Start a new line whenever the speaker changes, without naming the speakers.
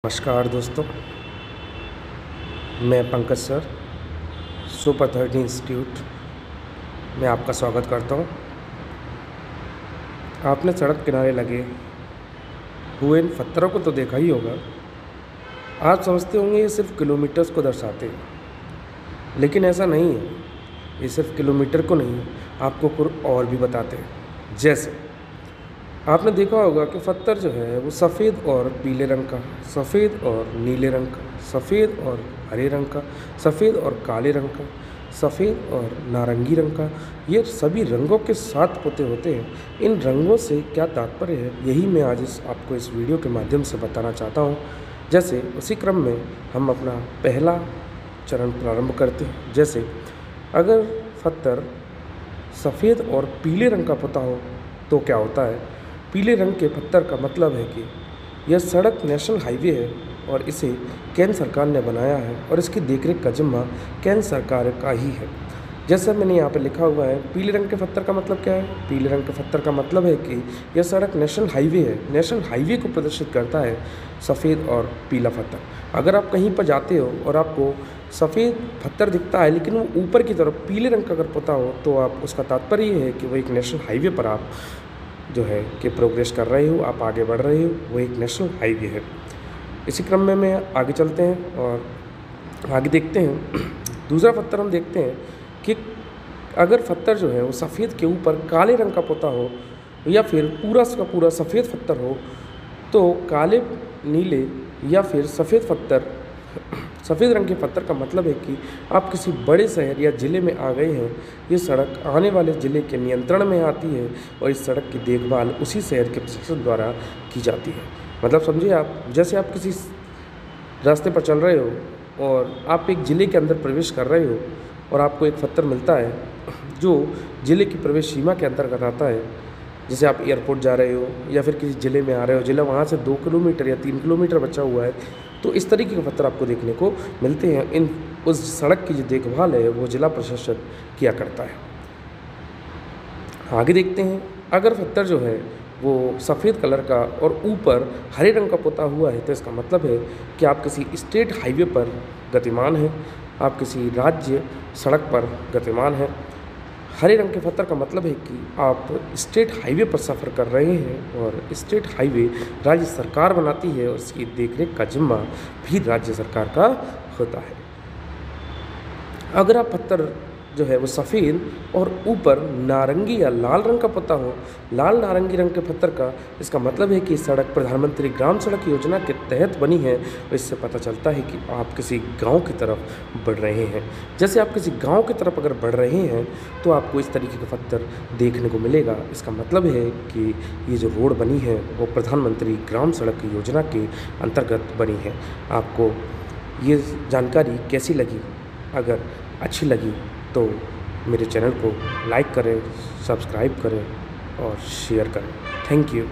नमस्कार दोस्तों, मैं पंकज सर सुपर 30 इंस्टीट्यूट में आपका स्वागत करता हूं। आपने सड़क किनारे लगे हुए इन पत्थरों को तो देखा ही होगा। आप समझते होंगे ये सिर्फ किलोमीटर्स को दर्शाते हैं, लेकिन ऐसा नहीं है। ये सिर्फ किलोमीटर को नहीं, आपको कुछ और भी बताते हैं। जैसे आपने देखा होगा कि पत्थर जो है वो सफ़ेद और पीले रंग का, सफ़ेद और नीले रंग का, सफ़ेद और हरे रंग का, सफ़ेद और काले रंग का, सफ़ेद और नारंगी रंग का, ये सभी रंगों के साथ पोते होते हैं। इन रंगों से क्या तात्पर्य है, यही मैं आज आपको इस वीडियो के माध्यम से बताना चाहता हूँ। जैसे उसी क्रम में हम अपना पहला चरण प्रारंभ करते हैं। जैसे अगर पत्थर सफ़ेद और पीले रंग का पोता हो तो क्या होता है। पीले रंग के पत्थर का मतलब है कि यह सड़क नेशनल हाईवे है और इसे केंद्र सरकार ने बनाया है और इसकी देखरेख का जिम्मा केंद्र सरकार का ही है। जैसा मैंने यहाँ पे लिखा हुआ है, पीले रंग के पत्थर का मतलब क्या है। पीले रंग के पत्थर का मतलब है कि यह सड़क नेशनल हाईवे है। नेशनल हाईवे को प्रदर्शित करता है सफ़ेद और पीला पत्थर। अगर आप कहीं पर जाते हो और आपको सफ़ेद पत्थर दिखता है लेकिन वो ऊपर की तरफ पीले रंग का अगर पता हो तो आप उसका तात्पर्य ये है कि वो एक नेशनल हाईवे पर आप जो है कि प्रोग्रेस कर रहे हो, आप आगे बढ़ रहे हो, वो एक नेशनल हाईवे है। इसी क्रम में मैं आगे चलते हैं और आगे देखते हैं। दूसरा पत्थर हम देखते हैं कि अगर पत्थर जो है वो सफ़ेद के ऊपर काले रंग का पोता हो या फिर पूरा का पूरा सफ़ेद पत्थर हो तो काले, नीले या फिर सफ़ेद पत्थर, सफ़ेद रंग के पत्थर का मतलब है कि आप किसी बड़े शहर या ज़िले में आ गए हैं। ये सड़क आने वाले ज़िले के नियंत्रण में आती है और इस सड़क की देखभाल उसी शहर के प्रशासन द्वारा की जाती है। मतलब समझिए आप, जैसे आप किसी रास्ते पर चल रहे हो और आप एक ज़िले के अंदर प्रवेश कर रहे हो और आपको एक पत्थर मिलता है जो ज़िले की प्रवेश सीमा के अंतर्गत आता है। जैसे आप एयरपोर्ट जा रहे हो या फिर किसी ज़िले में आ रहे हो, ज़िला वहाँ से 2 किलोमीटर या 3 किलोमीटर बचा हुआ है, तो इस तरीके के पत्थर आपको देखने को मिलते हैं। इन उस सड़क की जो देखभाल है वो जिला प्रशासन किया करता है। आगे देखते हैं, अगर पत्थर जो है वो सफ़ेद कलर का और ऊपर हरे रंग का पोता हुआ है तो इसका मतलब है कि आप किसी स्टेट हाईवे पर गतिमान हैं, आप किसी राज्य सड़क पर गतिमान हैं। हरे रंग के पत्थर का मतलब है कि आप स्टेट हाईवे पर सफ़र कर रहे हैं और स्टेट हाईवे राज्य सरकार बनाती है और इसकी देखरेख का जिम्मा भी राज्य सरकार का होता है। अगर आप पत्थर जो है वो सफ़ेद और ऊपर नारंगी या लाल रंग का पत्ता हो, लाल नारंगी रंग के पत्थर का, इसका मतलब है कि सड़क प्रधानमंत्री ग्राम सड़क योजना के तहत बनी है और इससे पता चलता है कि आप किसी गांव की तरफ बढ़ रहे हैं। जैसे आप किसी गांव की तरफ अगर बढ़ रहे हैं तो आपको इस तरीके का पत्थर देखने को मिलेगा। इसका मतलब है कि ये जो रोड बनी है वो प्रधानमंत्री ग्राम सड़क योजना के अंतर्गत बनी है। आपको ये जानकारी कैसी लगी? अगर अच्छी लगी तो मेरे चैनल को लाइक करें, सब्सक्राइब करें और शेयर करें। Thank you.